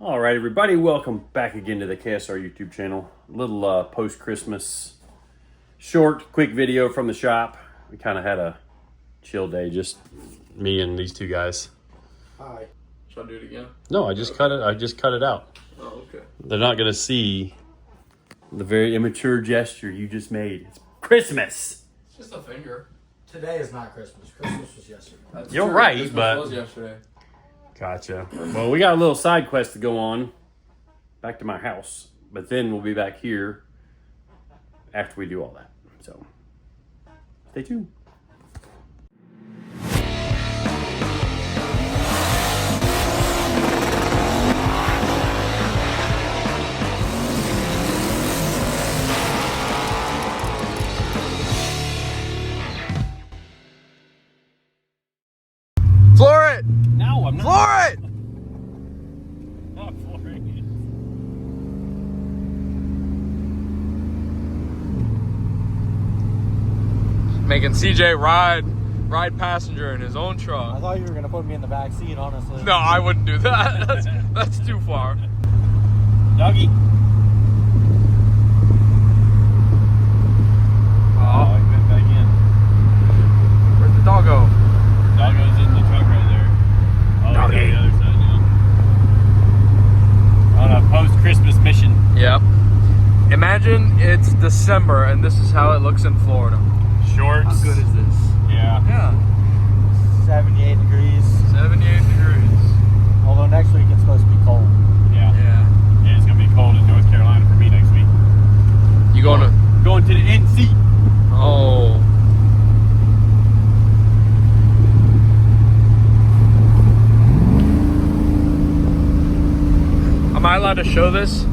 All right, everybody, welcome back again to the KSR YouTube channel. A little post-Christmas short, quick video from the shop. We kind of had a chill day, just me and these two guys. Hi. Should I do it again? No, I just cut it. I just cut it out. Oh, okay. They're not going to see the very immature gesture you just made. It's Christmas. It's just a finger. Today is not Christmas. Christmas was yesterday. That's You're true. right, Christmas but was yesterday. Gotcha. Well, we got a little side quest to go on back to my house, but then we'll be back here after we do all that. So stay tuned. Floor it! No, I'm not. Floor it! Not flooring it. Making CJ ride passenger in his own I truck. thought you were gonna put me in the back seat, honestly. No, I wouldn't do that. That's too far. Doggy. Oh, he went back in. where'd the doggo? Doggo's in the truck right there. Oh, Doggy. he's on the other side now. On a post-Christmas mission. Yep. Imagine it's December and this is how it looks in Florida. Shorts. How good is this? Yeah. Yeah. 78 degrees. 78 degrees. Although next week it's supposed to be cold. Yeah. Yeah. Yeah, it's gonna be cold in North Carolina for me next week. You going to? Going to the NC. Oh. Am I allowed to show this?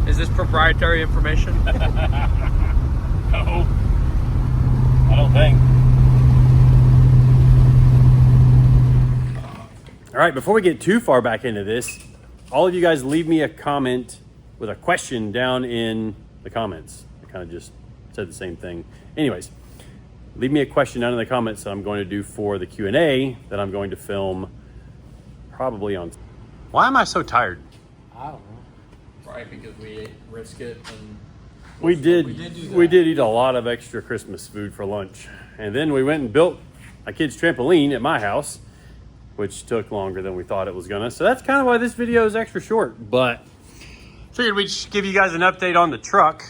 Is this proprietary information? No. I don't think. All right, before we get too far back into this, all of you guys leave me a comment with a question down in the comments. I kind of just said the same thing. Anyways, leave me a question down in the comments that I'm going to do for the Q&A that I'm going to film probably on. Why am I so tired? I don't know. Right, because we ate brisket and We did do that. eat a lot of extra Christmas food for lunch. And then we went and built a kid's trampoline at my house, which took longer than we thought it was gonna. So that's kind of why this video is extra short, but figured we'd just give you guys an update on the truck.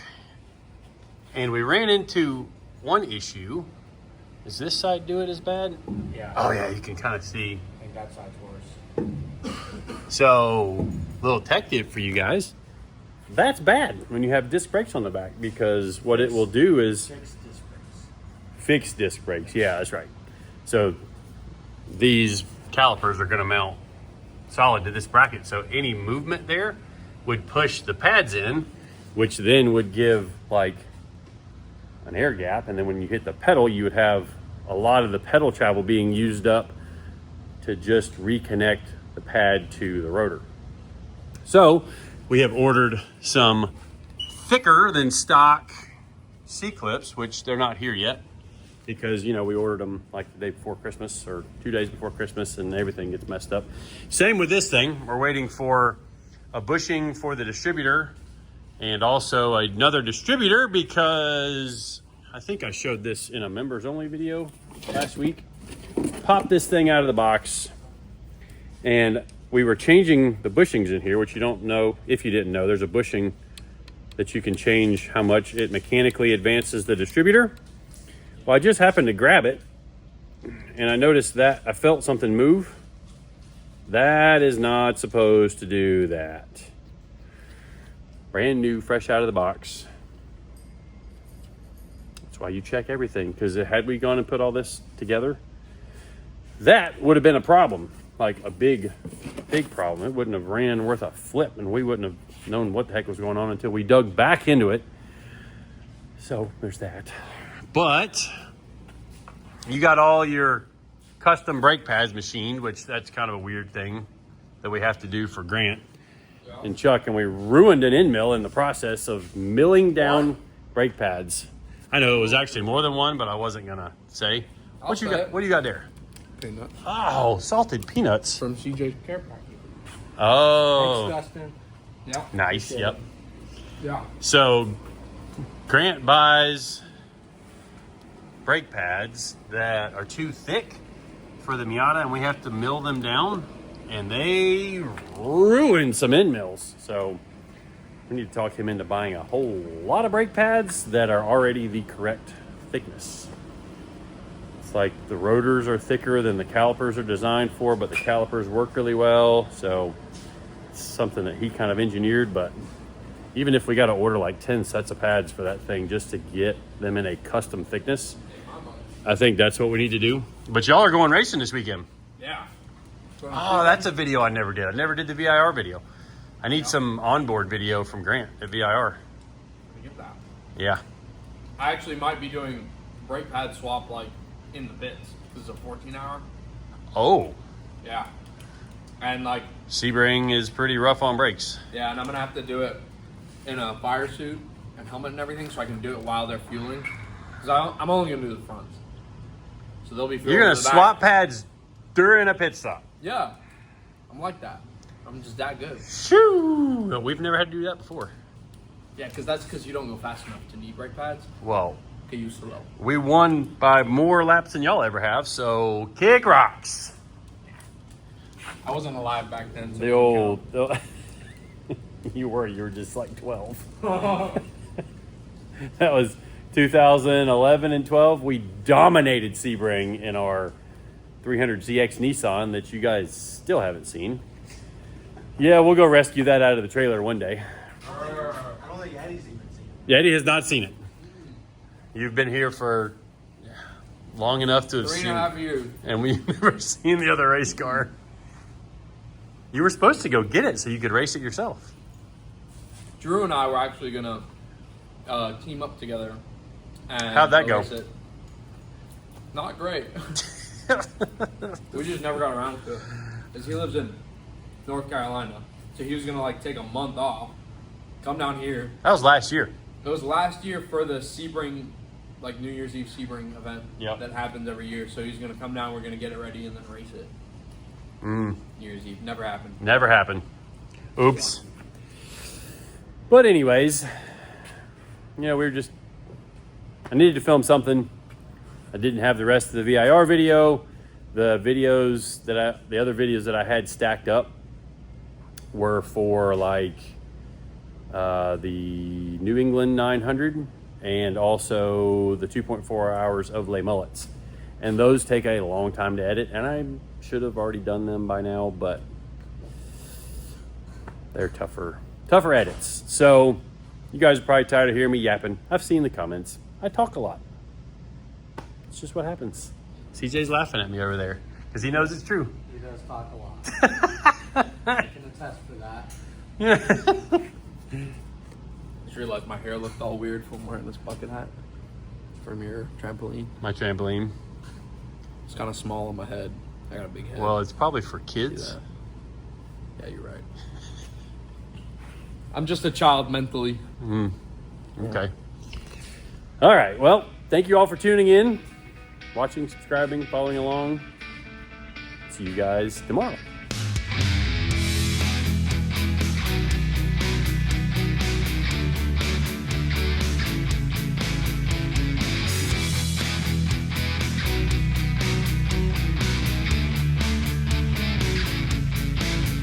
And we ran into one issue. Does this side do it as bad? Yeah. Oh yeah, you can kind of see. I think that side's worse. So, little tech tip for you guys. That's bad when you have disc brakes on the back, because what it will do is Fixed disc brakes. fix disc brakes. Yeah, that's right. So these calipers are going to mount solid to this bracket. So any movement there would push the pads in, which then would give like an air gap. And then when you hit the pedal, you would have a lot of the pedal travel being used up to just reconnect the pad to the rotor. So we have ordered some thicker than stock C-clips, which they're not here yet because, you know, we ordered them like the day before Christmas or 2 days before Christmas and everything gets messed up. Same with this thing. We're waiting for a bushing for the distributor and also another distributor because I think I showed this in a members only video last week. Pop this thing out of the box and we were changing the bushings in here, which you don't know. If you didn't know, there's a bushing that you can change how much it mechanically advances the distributor. Well, I just happened to grab it and I noticed that I felt something move. That is not supposed to do that. Brand new, fresh out of the box. That's why you check everything, because had we gone and put all this together, that would have been a problem. Like a big problem. It wouldn't have ran worth a flip and we wouldn't have known what the heck was going on until we dug back into it. So there's that. But you got all your custom brake pads machined, which that's kind of a weird thing that we have to do for Grant and Chuck. And we ruined an end mill in the process of milling down brake pads. I know it was actually more than one, but I wasn't gonna say. What do you got there? Peanuts Oh, salted peanuts. from CJ's Care Package. Oh, Thanks, Dustin. Yep. nice. Yep. Yeah. So Grant buys brake pads that are too thick for the Miata, and we have to mill them down, and they ruin some end mills. So we need to talk him into buying a whole lot of brake pads that are already the correct thickness. It's like the rotors are thicker than the calipers are designed for, but the calipers work really well. So it's something that he kind of engineered, but even if we got to order like 10 sets of pads for that thing just to get them in a custom thickness, I think that's what we need to do. But y'all are going racing this weekend. Yeah. Oh, that's a video I never did. I never did the VIR video. I need some onboard video from Grant at VIR. Get that. Yeah. I actually might be doing brake pad swap like in the bits. This is a 14-hour. Oh, Yeah. And like, Sebring is pretty rough on brakes. yeah, and I'm gonna have to do it in a fire suit and helmet and everything, so I can do it while they're fueling. Because I'm only gonna do the fronts, so they'll be fueling. You're going to in the swap back. pads during a pit stop. Yeah, I'm like that. I'm just that good. Shoo! No, we've never had to do that before. Yeah, because you don't go fast enough to need brake pads. Well, Okay, you slow. we won by more laps than y'all ever have, so kick rocks. I wasn't alive back then. So The old... you were just like 12. That was 2011 and 12. We dominated Sebring in our 300ZX Nissan that you guys still haven't seen. Yeah, we'll go rescue that out of the trailer one day. I don't think Eddie's even seen it. Yeah, Eddie has not seen it. You've been here for long enough to have 3.5 seen, years. and we've never seen the other race car. You were supposed to go get it so you could race it yourself. Drew and I were actually gonna team up together. And How'd that go? race it. Not great. We just never got around to it. Cause he lives in North Carolina, so he was gonna like take a month off, come down here. That was last year. It was last year for the Sebring, like New Year's Eve Sebring event Yep. that happens every year. So he's gonna come down. We're gonna get it ready and then race it. New Year's Eve never happened. Never happened. Oops. But anyways, we were just... I needed to film something. I didn't have the rest of the VIR video. The other videos that I had stacked up were for like the New England 900 and also the 2.4 hours of Les Mullets. And those take a long time to edit, and I should have already done them by now, but they're tougher edits. So you guys are probably tired of hearing me yapping. I've seen the comments. I talk a lot. It's just what happens. CJ's laughing at me over there because he knows it's true. He does talk a lot. I can attest for that. Just realized my hair looked all weird from wearing this bucket hat from your trampoline. My trampoline. It's kind of small on my head. I got a big head. Well, it's probably for See kids. that? Yeah, you're right. I'm just a child mentally. Okay. All right. Well, thank you all for tuning in, watching, subscribing, following along. See you guys tomorrow.